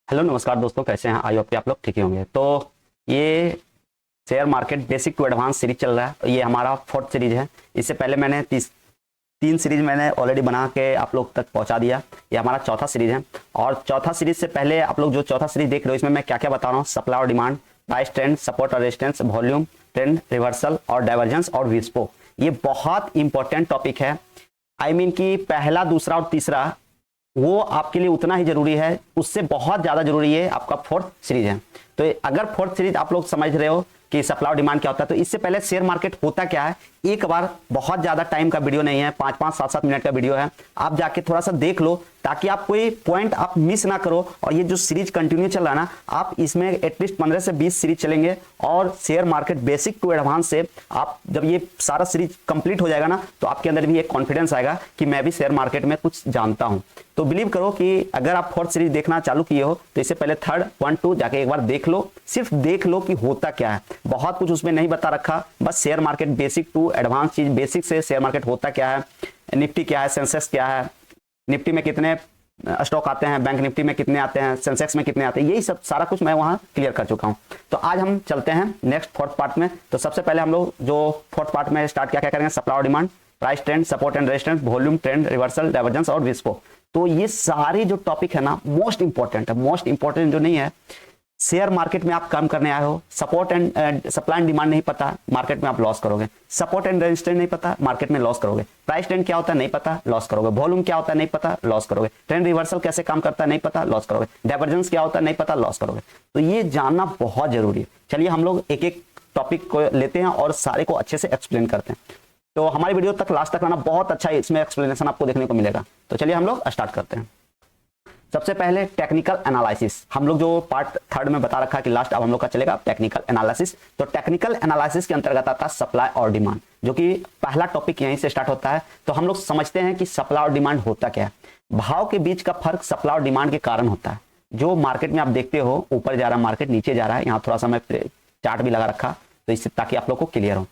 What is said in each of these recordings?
Hello नमस्कार दोस्तों, कैसे हैं? आई होप कि आप लोग ठीक ही होंगे। तो ये share market basic to advance series चल रहा है। ये हमारा फोर्थ सीरीज है। इससे पहले मैंने तीन सीरीज मैंने ऑलरेडी बना के आप लोग तक पहुंचा दिया। ये हमारा चौथा सीरीज है। और चौथा सीरीज से पहले आप लोग जो चौथा सीरीज देख रहे हो, इसमें मैं क्या क्या बता रहा हूँ: सप्लाई और डिमांड, प्राइस ट्रेंड, सपोर्ट और रेजिस्टेंस, वॉल्यूम, ट्रेंड रिवर्सल और डाइवर्जेंस और विस्पो। ये बहुत इंपॉर्टेंट टॉपिक है। आई मीन कि पहला, दूसरा और तीसरा वो आपके लिए उतना ही जरूरी है, उससे बहुत ज्यादा जरूरी है आपका फोर्थ सीरीज है। तो अगर फोर्थ सीरीज आप लोग समझ रहे हो कि सप्लाई और डिमांड क्या होता है, तो इससे पहले शेयर मार्केट होता क्या है, एक बार, बहुत ज्यादा टाइम का वीडियो नहीं है, 5-5, 7-7 मिनट का वीडियो है, आप जाके थोड़ा सा देख लो ताकि आप कोई पॉइंट आप मिस ना करो। और ये जो सीरीज कंटिन्यू चल रहा है ना, आप इसमें एटलीस्ट 15 से 20 सीरीज चलेंगे। और share market basic to advance से आप जब ये सारा सीरीज कंप्लीट हो जाएगा ना, तो आपके अंदर भी एक कॉन्फिडेंस आएगा कि मैं भी शेयर मार्केट में कुछ जानता हूं। तो बिलीव करो कि अगर आप फोर्थ सीरीज देखना चालू किए हो, तो इससे पहले थर्ड 1-2 जाके एक बार देख लो, सिर्फ देख लो कि होता क्या है। बहुत कुछ उसमें नहीं बता रखा, बस share market basic to advance चीज, बेसिक से शेयर मार्केट होता क्या है, निफ्टी क्या है, सेंसेक्स क्या है, निफ्टी में कितने स्टॉक आते हैं, बैंक निफ्टी में कितने आते हैं, सेंसेक्स में कितने आते हैं, यही सब सारा कुछ मैं वहां क्लियर कर चुका हूं। तो आज हम चलते हैं नेक्स्ट फोर्थ पार्ट में। तो सबसे पहले हम लोग जो फोर्थ पार्ट में स्टार्ट क्या क्या करेंगे: सप्लाई और demand, price trend, support and resistance, volume, trend reversal, divergence और विस्पो। तो ये सारे जो टॉपिक है ना, मोस्ट इंपॉर्टेंट है। मोस्ट इंपॉर्टेंट जो नहीं है, शेयर मार्केट में आप काम करने आए हो, support and supply and demand नहीं पता, मार्केट में आप लॉस करोगे। सपोर्ट एंड रेजिस्टेंस नहीं पता, मार्केट में लॉस करोगे। प्राइस ट्रेंड क्या होता है नहीं पता, लॉस करोगे। वॉल्यूम क्या होता है नहीं पता, लॉस करोगे। ट्रेंड रिवर्सल कैसे काम करता है नहीं पता, लॉस करोगे। डाइवर्जेंस क्या होता है नहीं पता, लॉस करोगे। तो ये जानना बहुत जरूरी है। चलिए हम लोग एक एक टॉपिक को लेते हैं और सारे को अच्छे से एक्सप्लेन करते हैं। तो हमारी वीडियो तक लास्ट तक रहना, बहुत अच्छा इसमें एक्सप्लेनेशन आपको देखने को मिलेगा। तो चलिए हम लोग स्टार्ट करते हैं। सबसे पहले टेक्निकल एनालिसिस, हम लोग जो पार्ट थर्ड में बता रखा कि लास्ट, अब हम लोग का चलेगा टेक्निकल एनालिसिस। तो टेक्निकल एनालिसिस के अंतर्गत आता है सप्लाई और डिमांड, जो कि पहला टॉपिक यहीं से स्टार्ट होता है। तो हम लोग समझते हैं कि सप्लाई और डिमांड होता क्या है। भाव के बीच का फर्क सप्लाई और डिमांड के कारण होता है। जो मार्केट में आप देखते हो, ऊपर जा रहा है मार्केट, नीचे जा रहा है, यहाँ थोड़ा सा मैं चार्ट भी लगा रखा तो इससे, ताकि आप लोग को क्लियर हो।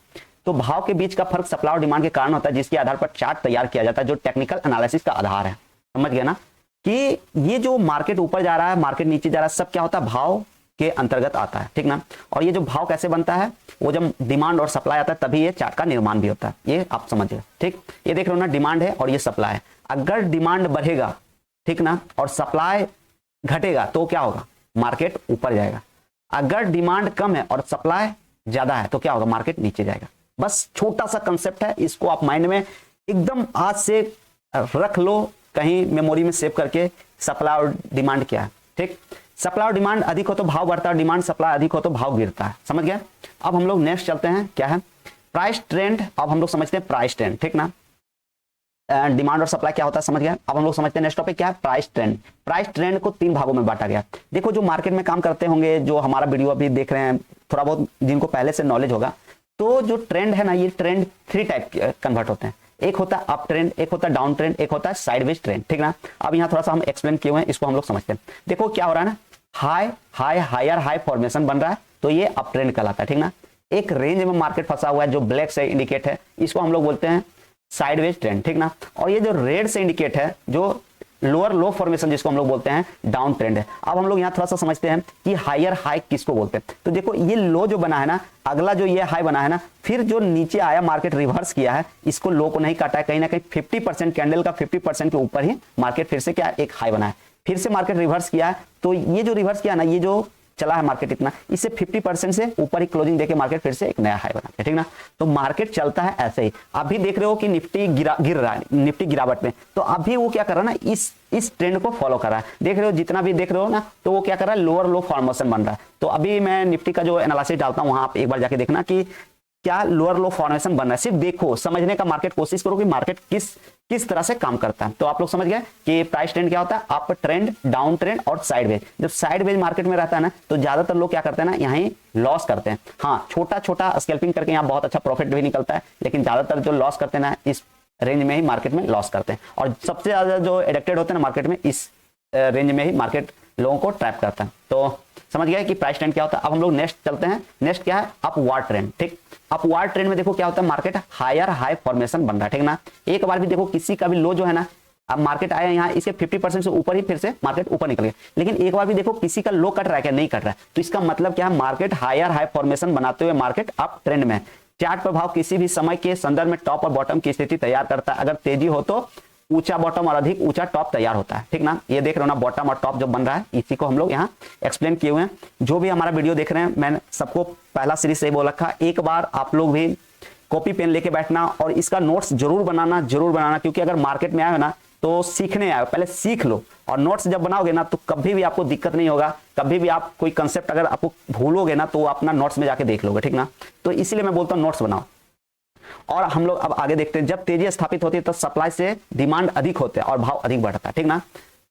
तो भाव के बीच का फर्क सप्लाई और डिमांड के कारण होता है, जिसके आधार पर चार्ट तैयार किया जाता है, जो टेक्निकल एनालिसिस का आधार है। समझ गए ना कि ये जो मार्केट ऊपर जा रहा है, मार्केट नीचे जा रहा है, सब क्या होता है, भाव के अंतर्गत आता है, ठीक ना। और ये जो भाव कैसे बनता है, वो जब डिमांड और सप्लाई आता है तभी ये चार्ट का निर्माण भी होता है। ये आप समझिए, ठीक। ये देख रहे हो ना, डिमांड है और ये सप्लाई है। अगर डिमांड बढ़ेगा, ठीक ना, और सप्लाई घटेगा, तो क्या होगा, मार्केट ऊपर जाएगा। अगर डिमांड कम है और सप्लाई ज्यादा है, तो क्या होगा, मार्केट नीचे जाएगा। बस छोटा सा कंसेप्ट है, इसको आप माइंड में एकदम आज से रख लो, कहीं मेमोरी में सेव करके। सप्लाई और डिमांड क्या है, ठीक। सप्लाई और डिमांड अधिक हो तो भाव बढ़ता है, डिमांड सप्लाई अधिक हो तो भाव गिरता है। समझ गया। अब हम लोग नेक्स्ट चलते हैं, क्या है, प्राइस ट्रेंड। अब हम लोग समझते हैं प्राइस ट्रेंड, ठीक ना। डिमांड और सप्लाई क्या होता है समझ गया। अब हम लोग समझते हैं नेक्स्ट टॉपिक क्या है, प्राइस ट्रेंड। प्राइस ट्रेंड को 3 भागों में बांटा गया। देखो, जो मार्केट में काम करते होंगे, जो हमारा वीडियो अभी देख रहे हैं, थोड़ा बहुत जिनको पहले से नॉलेज होगा, तो जो ट्रेंड है ना, ये ट्रेंड 3 टाइप के कन्वर्ट होते हैं। एक होता है अप ट्रेंड, एक होता है डाउन ट्रेंड, एक होता है साइडवेज ट्रेंड, ठीक ना। अब यहाँ थोड़ा सा हम एक्सप्लेन किए हुए हैं, इसको हम लोग समझते हैं। देखो क्या हो रहा है ना, high high higher high formation बन रहा है, तो ये अप ट्रेंड कहलाता है, ठीक ना। एक रेंज में मार्केट फंसा हुआ है, जो ब्लैक से इंडिकेट है, इसको हम लोग बोलते हैं साइडवेज ट्रेंड, ठीक ना। और ये जो रेड से इंडिकेट है, जो लोअर लो फॉर्मेशन, जिसको हम लोग बोलते हैं डाउन ट्रेंड है। अब हम लोग यहाँ थोड़ा सा समझते हैं कि हायर हाई किसको बोलते हैं। तो देखो, ये लो जो बना है ना, अगला जो ये हाई बना है ना, फिर जो नीचे आया, मार्केट रिवर्स किया है, इसको लो को नहीं काटा है, कहीं ना कहीं 50% कैंडल का 50% के ऊपर ही मार्केट फिर से क्या, एक हाई बना है। फिर से मार्केट रिवर्स किया है, तो ये जो रिवर्स किया ना, ये जो चला है मार्केट इतना, इससे 50% से ऊपर ही क्लोजिंग देके मार्केट फिर से एक नया हाई बना है, ठीक ना। तो मार्केट चलता है ऐसे ही। अभी देख रहे हो कि निफ्टी गिर रहा है, निफ्टी गिरावट में, तो अभी वो क्या कर रहा है ना, इस ट्रेंड को फॉलो कर रहा है। देख रहे हो, जितना भी देख रहे हो ना, तो वो क्या कर रहा है, लोअर लो फॉर्मेशन बन रहा है। तो अभी मैं निफ्टी का जो एनालिसिस डालता हूं, वहां आप एक बार जाके देखना कि क्या लोअर लो फॉर्मेशन बन रहा है। सिर्फ देखो, समझने का मार्केट कोशिश करो कि मार्केट किस तरह से काम करता है। तो आप लोग समझ गए कि प्राइस ट्रेंड क्या होता है, अप ट्रेंड, डाउन ट्रेंड और साइडवेज। जब साइडवेज मार्केट में रहता है ना, तो ज्यादातर लोग क्या करते हैं ना, यहीं लॉस करते हैं। हाँ, छोटा छोटा स्कैल्पिंग करके यहाँ बहुत अच्छा प्रॉफिट भी निकलता है, लेकिन ज्यादातर जो लॉस करते हैं ना, इस रेंज में ही मार्केट में लॉस करते हैं। और सबसे ज्यादा जो एडिक्टेड होते हैं ना मार्केट में, इस रेंज में ही मार्केट लोगों को ट्रैप करता है। तो समझ गया कि प्राइस ट्रेंड क्या होता है। अब हम लोग नेक्स्ट चलते हैं। नेक्स्ट क्या है, अपवार्ड ट्रेंड, ठीक। अपवार्ड ट्रेंड में देखो क्या होता है, मार्केट हायर हाई फॉर्मेशन बन रहा है, ठीक ना। एक बार भी देखो, किसी का भी लो जो है ना, अब मार्केट आया यहाँ, इसके 50% से ऊपर ही फिर से मार्केट ऊपर निकल गया। लेकिन एक बार भी देखो किसी का लो कट रहा है क्या, नहीं कट रहा है, तो इसका मतलब क्या है, मार्केट हायर हाई फॉर्मेशन बनाते हुए मार्केट अप ट्रेंड में। चार्ट प्रभाव किसी भी समय के संदर्भ में टॉप और बॉटम की स्थिति तैयार करता है। अगर तेजी हो तो ऊंचा बॉटम और अधिक ऊंचा टॉप तैयार होता है, ठीक ना। ये देख रहे हो ना, बॉटम और टॉप जो बन रहा है, इसी को हम लोग यहाँ एक्सप्लेन किए हुए हैं। जो भी हमारा वीडियो देख रहे हैं, मैंने सबको पहला सीरीज से बोल रखा, एक बार आप लोग भी कॉपी पेन लेके बैठना और इसका नोट्स जरूर बनाना, क्योंकि अगर मार्केट में आए हो ना तो सीखने आए, पहले सीख लो, और नोट्स जब बनाओगे ना तो कभी भी आपको दिक्कत नहीं होगा। कभी भी आप कोई कंसेप्ट अगर आपको भूलोगे ना तो अपना नोट्स में जाके देख लोगे, ठीक ना। तो इसीलिए मैं बोलता हूँ नोट्स बनाओ। और हम लोग अब आगे देखते हैं, जब तेजी स्थापित होती है तो सप्लाई से डिमांड अधिक होते हैं और भाव अधिक बढ़ता है, ठीक ना।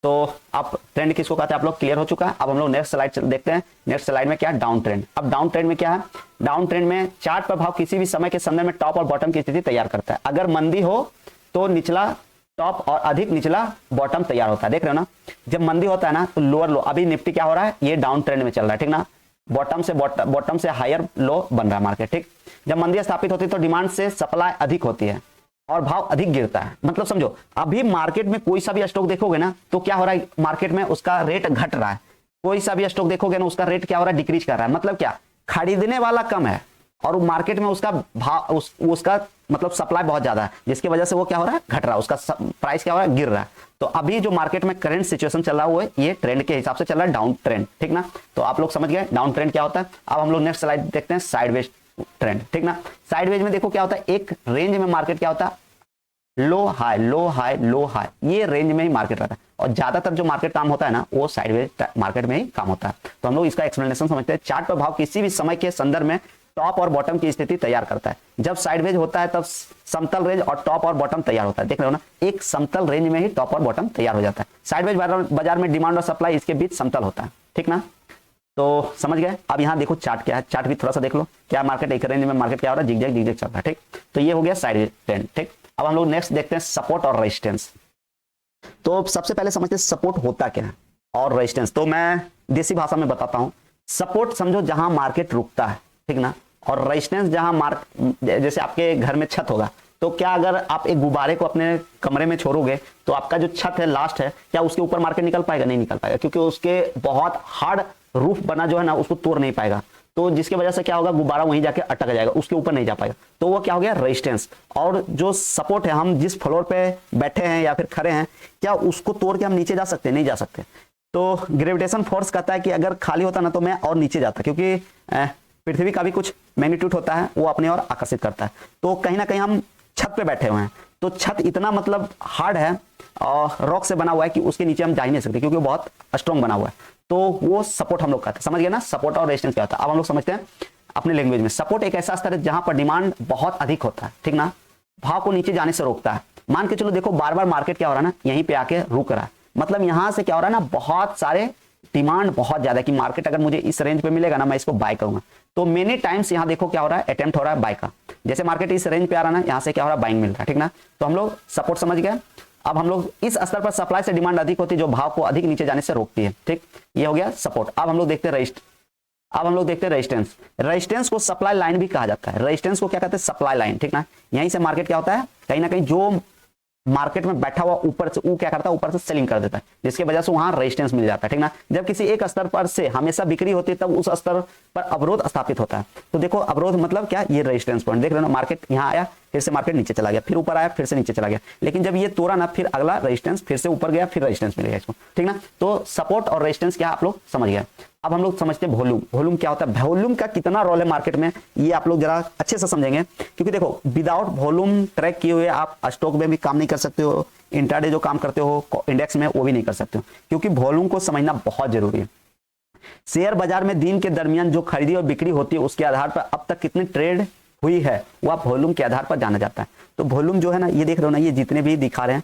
तो अब ट्रेंड किसको कहते हैं आप लोग क्लियर हो चुका है। अब हम लोग नेक्स्ट स्लाइड देखते हैं। नेक्स्ट स्लाइड में क्या है, डाउन ट्रेंड। अब डाउन ट्रेंड में क्या है, डाउन ट्रेंड में चार्ट प्रभाव किसी भी समय के संदर्भ में टॉप और बॉटम की स्थिति तैयार करता है। अगर मंदी हो तो निचला टॉप और अधिक निचला बॉटम तैयार होता है, देख रहे हो ना। जब मंदी होता है ना तो लोअर लो, अभी निफ्टी क्या हो रहा है, ये डाउन ट्रेंड में चल रहा है, ठीक ना। बॉटम से हायर लो बन रहा है मार्केट, ठीक। जब मंदी स्थापित होती है तो डिमांड से सप्लाई अधिक होती है और भाव अधिक गिरता है। मतलब समझो, अभी मार्केट में कोई सा भी स्टॉक देखोगे ना तो क्या हो रहा है, मार्केट में उसका रेट घट रहा है। कोई सा भी स्टॉक देखोगे ना उसका रेट क्या हो रहा है, डिक्रीज कर रहा है। मतलब क्या, खरीदने वाला कम है और मार्केट में उसका भाव उसका मतलब सप्लाई बहुत ज्यादा है, जिसकी वजह से वो क्या हो रहा है, घट रहा है, उसका प्राइस क्या हो रहा है, गिर रहा है। तो अभी जो मार्केट में करंट सिचुएशन चल रहा है वो ये ट्रेंड के हिसाब से चल रहा है, डाउन ट्रेंड, ठीक ना। तो आप लोग समझ गए डाउन ट्रेंड क्या होता है। अब हम लोग नेक्स्ट स्लाइड देखते हैं, साइडवेज ट्रेंड, ठीक ना। साइडवेज में देखो क्या होता है, एक रेंज में मार्केट क्या होता है, low high low high low high, ये रेंज में ही मार्केट रहता है। और ज्यादातर जो मार्केट काम होता है ना वो साइडवेज मार्केट में ही काम होता है। तो हम लोग इसका एक्सप्लेनेशन समझते हैं। चार्ट प्रभाव किसी भी समय के संदर्भ में टॉप और बॉटम की स्थिति तैयार करता है। जब साइडवेज होता है तब समतल रेंज और टॉप और बॉटम तैयार होता है, देख रहे हो ना, एक समतल रेंज में ही टॉप और बॉटम तैयार हो जाता है। साइडवेज बाजार में डिमांड और सप्लाई इसके बीच समतल होता है, ठीक ना। तो समझ गए। अब यहाँ देखो चार्ट क्या है, चार्ट भी थोड़ा सा देख लो, क्या मार्केट एक रेंज में मार्केट क्या हो रहा है, जिगजैग चल रहा है, ठीक। तो ये हो गया साइडवेज ट्रेंड, ठीक। अब हम लोग नेक्स्ट देखते हैं सपोर्ट और रेजिस्टेंस। तो सबसे पहले समझते हैं सपोर्ट होता क्या है और रेजिस्टेंस। तो मैं देसी भाषा में बताता हूं। सपोर्ट समझो जहां मार्केट रुकता है, ठीक ना। और रेजिस्टेंस जहां जैसे आपके घर में छत होगा, तो क्या अगर आप एक गुब्बारे को अपने कमरे में छोड़ोगे तो आपका जो छत है लास्ट है, क्या उसके ऊपर मार्केट निकल पाएगा, नहीं निकल पाएगा, क्योंकि उसके बहुत हार्ड रूफ बना जो है ना उसको तोड़ नहीं पाएगा। तो जिसकी वजह से क्या होगा, गुब्बारा वहीं जाके अटक जाएगा, उसके ऊपर नहीं जा पाएगा। तो वो क्या हो गया, रेजिस्टेंस। और जो सपोर्ट है, हम जिस फ्लोर पे बैठे हैं या फिर खड़े हैं, क्या उसको तोड़ के हम नीचे जा सकते हैं, नहीं जा सकते। तो ग्रेविटेशन फोर्स कहता है कि अगर खाली होता ना तो मैं और नीचे जाता, क्योंकि पृथ्वी का भी कुछ मैग्नीट्यूड होता है, वो अपने और आकर्षित करता है। तो कहीं ना कहीं हम छत पे बैठे हुए हैं, तो छत इतना मतलब हार्ड है और रॉक से बना हुआ है कि उसके नीचे हम जा ही नहीं सकते, क्योंकि वो बहुत स्ट्रॉन्ग बना हुआ है। तो वो सपोर्ट हम लोग कहते हैं, समझ गए ना, सपोर्ट और रेजिस्टेंस क्या होता है। अब हम लोग समझते हैं अपने लैंग्वेज में। सपोर्ट एक ऐसा स्तर है जहां पर डिमांड बहुत अधिक होता है, ठीक ना, भाव को नीचे जाने से रोकता है। मान के चलो, देखो बार बार मार्केट क्या हो रहा है ना, यहीं पे आके रुक रहा है, मतलब यहां से क्या हो रहा है ना, बहुत सारे डिमांड बहुत ज्यादा है कि मार्केट अगर मुझे इस रेंज पे मिलेगा ना मैं इसको बाय करूंगा। तो मेनी टाइम्स यहाँ देखो क्या हो रहा है, अटेम्प्ट हो रहा है बाय का। जैसे मार्केट इस रेंज पे आ रहा है ना, यहाँ से क्या हो रहा है, बाइंग मिल रहा है, ठीक ना। तो हम लोग सपोर्ट समझ गए। अब हम लोग इस स्तर पर सप्लाई से डिमांड अधिक होती है जो भाव को अधिक नीचे जाने से रोकती है, ठीक। ये हो गया सपोर्ट। अब हम लोग देखते हैं रेजिस्टेंस। रेजिस्टेंस को सप्लाई लाइन भी कहा जाता है। रेजिस्टेंस को क्या कहते हैं, सप्लाई लाइन, ठीक ना। यहीं से मार्केट क्या होता है, कहीं ना कहीं जो मार्केट में बैठा हुआ ऊपर से वो क्या करता है, ऊपर से सेलिंग कर देता है, जिसकी वजह से वहां रेजिस्टेंस मिल जाता है, ठीक ना। जब किसी एक स्तर पर से हमेशा बिक्री होती है तब उस स्तर पर अवरोध स्थापित होता है। तो देखो अवरोध मतलब क्या, ये रेजिस्टेंस पॉइंट देख रहे हो ना, मार्केट यहाँ आया, फिर से मार्केट नीचे चला गया, फिर ऊपर आया, फिर से नीचे चला गया, लेकिन जब ये तोड़ा ना फिर अगला रेजिस्टेंस, फिर से ऊपर गया, फिर रेजिस्टेंस मिलेगा इसको, ठीक ना। तो सपोर्ट और रेजिस्टेंस क्या आप लोग समझ गए। अब हम लोग समझते हैं वॉल्यूम। वॉल्यूम क्या होता है, वॉल्यूम का कितना रोल है मार्केट में, ये आप लोग जरा अच्छे से समझेंगे, क्योंकि देखो विदाउट वॉल्यूम ट्रैक किए हुए आप स्टॉक में भी काम नहीं कर सकते हो, इंट्राडे जो काम करते हो इंडेक्स में वो भी नहीं कर सकते हो, क्योंकि वॉल्यूम को समझना बहुत जरूरी है। शेयर बाजार में दिन के दरमियान जो खरीदी और बिक्री होती है उसके आधार पर अब तक कितनी ट्रेड हुई है वो आप वॉल्यूम के आधार पर जाना जाता है। तो वॉल्यूम जो है ना, ये देख रहे हो ना, ये जितने भी दिखा रहे हैं,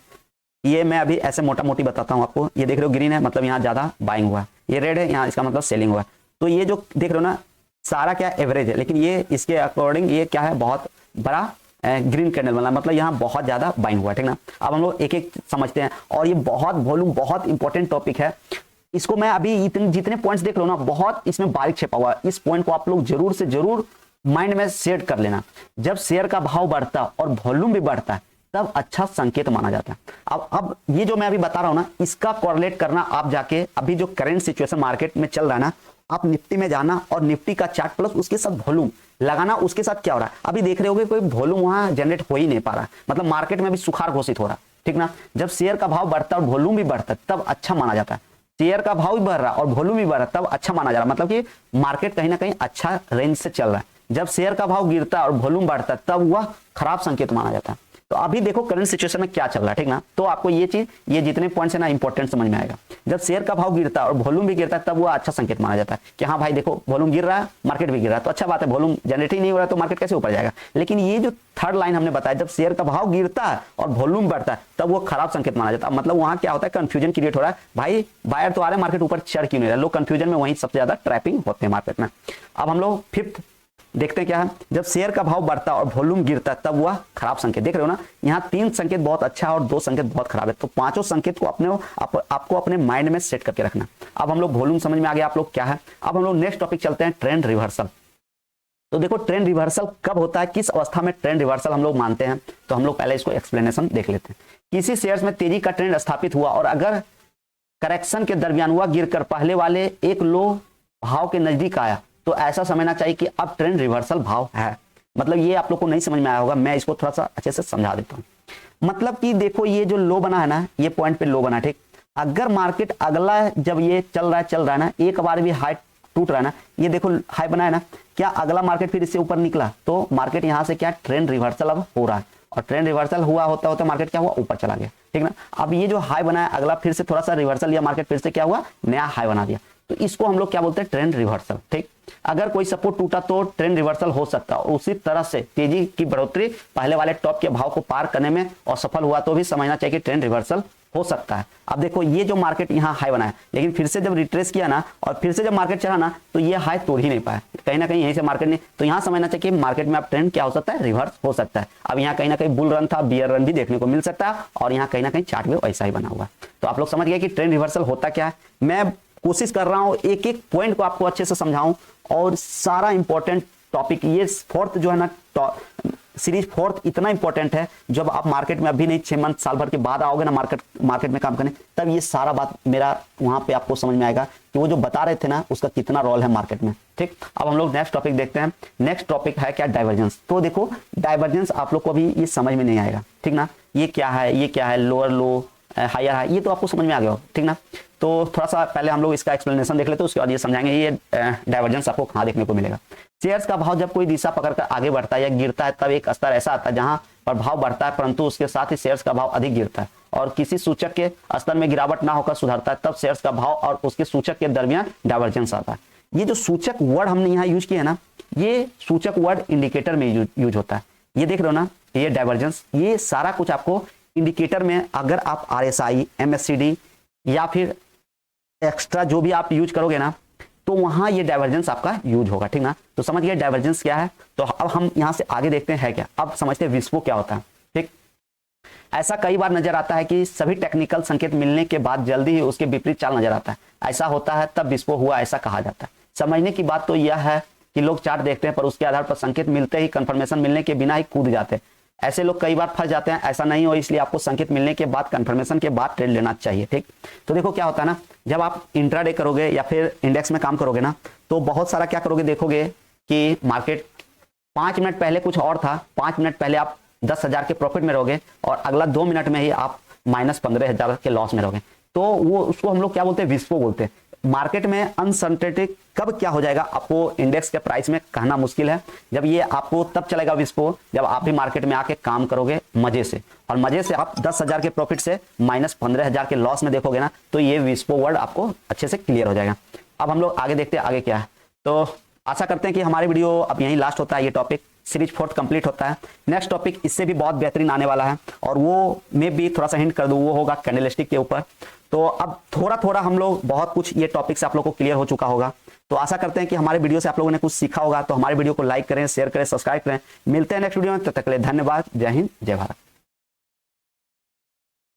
ये मैं अभी ऐसे मोटा मोटी बताता हूं आपको। ये देख रहे हो ग्रीन है, मतलब यहाँ ज्यादा बाइंग हुआ है, ये रेड है, यहाँ इसका मतलब सेलिंग हुआ है। तो ये जो देख रहे हो ना, सारा क्या एवरेज है, लेकिन ये इसके अकॉर्डिंग ये क्या है, बहुत बड़ा ग्रीन कैंडल वाला, मतलब यहाँ बहुत ज्यादा बाइंग हुआ है, ठीक ना। अब हम लोग एक एक समझते हैं, और ये बहुत वॉल्यूम बहुत इंपॉर्टेंट टॉपिक है। इसको मैं अभी इतने जितने पॉइंट्स देख रहा हूं ना, बहुत इसमें बारीक छिपा हुआ है। इस पॉइंट को आप लोग जरूर से जरूर माइंड में सेट कर लेना। जब शेयर का भाव बढ़ता और वॉल्यूम भी बढ़ता है तब अच्छा संकेत माना जाता है। अब ये जो मैं अभी बता रहा हूं ना, इसका कोरिलेट करना आप जाके अभी जो करंट सिचुएशन मार्केट में चल रहा है ना, आप निफ्टी में जाना और निफ्टी का चार्ट प्लस उसके साथ वॉल्यूम लगाना, उसके साथ क्या हो रहा है अभी देख रहे होगे, कोई वॉल्यूम वहां जनरेट हो ही नहीं पा रहा, मतलब मार्केट में अभी सुखार घोषित हो रहा, ठीक ना। जब शेयर का भाव बढ़ता है और वॉल्यूम भी बढ़ता है तब अच्छा माना जाता है। शेयर का भाव भी बढ़ रहा है और वॉल्यूम भी बढ़ रहा है तब अच्छा माना जा रहा है, मतलब कि मार्केट कहीं ना कहीं अच्छा रेंज से चल रहा है। जब शेयर का भाव गिरता है और वॉल्यूम बढ़ता है तब वह खराब संकेत माना जाता है। तो अभी देखो करंट सिचुएशन में क्या चल रहा है, ठीक ना। तो आपको ये चीज, ये जितने पॉइंट्स है ना इंपॉर्टेंट समझ में आएगा। जब शेयर का भाव गिरता है और वॉल्यूम भी गिरता है तब वो अच्छा संकेत माना जाता है कि हाँ भाई देखो वॉल्यूम गिर रहा है, मार्केट भी गिर रहा है, तो अच्छा बात है, वॉल्यूम जनरेट ही नहीं हो रहा है तो मार्केट कैसे ऊपर जाएगा। लेकिन ये जो थर्ड लाइन हमने बताया, जब शेयर का भाव गिरता है और वॉल्यूम बढ़ता है तब वो खराब संकेत माना जाता है। मतलब वहां क्या होता है, कंफ्यूजन क्रिएट हो रहा है, भाई बायर तो आ रहे हैं, मार्केट ऊपर चढ़ क्यों नहीं रहा, लोग कंफ्यूजन में वहीं सबसे ज्यादा ट्रैपिंग होते हैं मार्केट में। अब हम लोग फिफ्थ देखते हैं क्या है, जब शेयर का भाव बढ़ता और वॉल्यूम गिरता तब वह खराब संकेत। देख रहे हो ना, यहाँ 3 संकेत बहुत अच्छा है और 2 संकेत बहुत खराब है, तो पांचों संकेत को आपको अपने माइंड में सेट करके रखना। अब हम लोग वॉल्यूम समझ में आ गया आप लोग क्या है। अब हम लोग नेक्स्ट टॉपिक चलते हैं, ट्रेंड रिवर्सल। तो देखो ट्रेंड रिवर्सल कब होता है, किस अवस्था में ट्रेंड रिवर्सल हम लोग मानते हैं, तो हम लोग पहले इसको एक्सप्लेनेशन देख लेते हैं। किसी शेयर्स में तेजी का ट्रेंड स्थापित हुआ और अगर करेक्शन के दरमियान हुआ गिरकर पहले वाले एक लो भाव के नजदीक आया तो ऐसा समझना चाहिए कि अब ट्रेंड रिवर्सल भाव है। मतलब ये आप लोग को नहीं समझ में आया होगा, मैं इसको थोड़ा सा अच्छे से समझा देता हूँ। मतलब कि देखो ये जो लो बना है ना, ये पॉइंट पे लो बना, ठीक। अगर मार्केट अगला जब ये चल रहा है ना, एक बार भी हाई टूट रहा है ना, ये देखो हाई बना है ना, क्या अगला मार्केट फिर इससे ऊपर निकला तो मार्केट यहाँ से क्या ट्रेंड रिवर्सल अब हो रहा है, और ट्रेंड रिवर्सल हुआ होता मार्केट क्या हुआ, ऊपर चला गया, ठीक ना। अब ये जो हाई बना है अगला फिर से थोड़ा सा रिवर्सल लिया, मार्केट फिर से क्या हुआ, नया हाई बना दिया, तो इसको हम लोग क्या बोलते हैं, ट्रेंड रिवर्सल, ठीक। अगर कोई सपोर्ट टूटा तो ट्रेंड रिवर्सल हो सकता है, और उसी तरह से तेजी की बढ़ोतरी पहले वाले टॉप के भाव को पार करने में असफल हुआ तो भी समझना चाहिए कि ट्रेंड रिवर्सल हो सकता है। अब देखो ये जो मार्केट यहाँ हाई बना है, लेकिन फिर से जब रिट्रेस किया ना और फिर से जब मार्केट चढ़ा ना तो ये हाई तोड़ ही नहीं पाया, कहीं ना कहीं यहीं से मार्केट ने, तो यहाँ समझना चाहिए कि मार्केट में अब ट्रेंड क्या हो सकता है, रिवर्स हो सकता है। अब यहाँ कहीं ना कहीं बुल रन था, बियर रन भी देखने को मिल सकता है, और यहाँ कहीं ना कहीं चार्ट में वैसा ही बना हुआ है। तो आप लोग समझ गए कि ट्रेंड रिवर्सल होता क्या है। मैं कोशिश कर रहा हूं एक एक पॉइंट को आपको अच्छे से समझाऊं, और सारा इंपॉर्टेंट टॉपिक ये फोर्थ जो है ना, सीरीज फोर्थ इतना इंपॉर्टेंट है, जब आप मार्केट में अभी नहीं 6 मंथ साल भर के बाद आओगे ना मार्केट में काम करने, तब ये सारा बात मेरा वहां पे आपको समझ में आएगा कि वो जो बता रहे थे ना उसका कितना रोल है मार्केट में, ठीक। अब हम लोग नेक्स्ट टॉपिक देखते हैं। नेक्स्ट टॉपिक है क्या, डाइवर्जेंस। तो देखो डाइवर्जेंस आप लोग को अभी ये समझ में नहीं आएगा, ठीक ना। ये क्या है, लोअर लो हायर हाई, ये तो आपको समझ में आ गया हो, ठीक ना। तो थोड़ा सा पहले हम लोग इसका एक्सप्लेनेशन देख लेते हैं, उसके बाद ये समझाएंगे ये डाइवर्जेंस आपको कहाँ देखने को मिलेगा। शेयर्स का भाव जब कोई दिशा पकड़कर आगे बढ़ता है या गिरता है तब एक स्तर ऐसा आता है जहां पर भाव बढ़ता है परंतु उसके साथ ही शेयर्स का भाव अधिक गिरता है, और किसी सूचक के स्तर में गिरावट ना होकर सुधरता है, तब शेयर्स का भाव और उसके सूचक के दरमियान डाइवर्जेंस आता है। ये जो सूचक वर्ड हमने यहाँ यूज किया है ना, ये सूचक वर्ड इंडिकेटर में यूज होता है। ये देख रहे हो ना, ये डाइवर्जेंस, ये सारा कुछ आपको इंडिकेटर में, अगर आप RSI, MACD या फिर एक्स्ट्रा जो भी आप यूज करोगे ना, तो वहां ये डाइवर्जेंस आपका यूज होगा, ठीक ना। तो समझ गए डाइवर्जेंस क्या है। तो अब हम यहां से आगे देखते हैं क्या, अब समझते हैं विस्पो क्या होता है, ठीक। ऐसा कई बार नजर आता है कि सभी टेक्निकल संकेत मिलने के बाद जल्दी ही उसके विपरीत चाल नजर आता है, ऐसा होता है तब विस्पो हुआ ऐसा कहा जाता है। समझने की बात तो यह है कि लोग चार्ट देखते हैं पर उसके आधार पर संकेत मिलते ही कंफर्मेशन मिलने के बिना ही कूद जाते हैं। ऐसे लोग कई बार फंस जाते हैं, ऐसा नहीं हो, इसलिए आपको संकेत मिलने के बाद, कंफर्मेशन के बाद ट्रेड लेना चाहिए, ठीक। तो देखो क्या होता है ना, जब आप इंट्राडे करोगे या फिर इंडेक्स में काम करोगे ना, तो बहुत सारा क्या करोगे, देखोगे कि मार्केट 5 मिनट पहले कुछ और था, 5 मिनट पहले आप 10,000 के प्रॉफिट में रहोगे और अगला 2 मिनट में ही आप -15,000 के लॉस में रहोगे। तो वो उसको हम लोग क्या बोलते हैं, विस्पो बोलते हैं। मार्केट में अनसर्टेनिटी कब क्या हो जाएगा आपको इंडेक्स के प्राइस में कहना मुश्किल है। जब ये आपको तब चलेगा विस्पो जब आप भी मार्केट में आके काम करोगे मजे से, और मजे से आप 10,000 के प्रॉफिट से -15,000 के लॉस में देखोगे ना, तो ये विस्पो वर्ड आपको अच्छे से क्लियर हो जाएगा। अब हम लोग आगे देखते हैं आगे क्या है। तो आशा करते हैं कि हमारी वीडियो अब यहीं लास्ट होता है, ये टॉपिक सीरीज 4 कंप्लीट होता है। नेक्स्ट टॉपिक इससे भी बहुत बेहतरीन आने वाला है, और वो मैं भी थोड़ा सा हिंट कर दूं, वो होगा कैंडलस्टिक के ऊपर। तो अब थोड़ा थोड़ा हम लोग बहुत कुछ ये टॉपिक से आप लोगों को क्लियर हो चुका होगा। तो आशा करते हैं कि हमारे वीडियो से आप लोगों ने कुछ सीखा होगा। तो हमारे वीडियो को लाइक करें, शेयर करें, सब्सक्राइब करें। मिलते हैं नेक्स्ट वीडियो में, तब तक के लिए धन्यवाद। जय हिंद, जय भारत।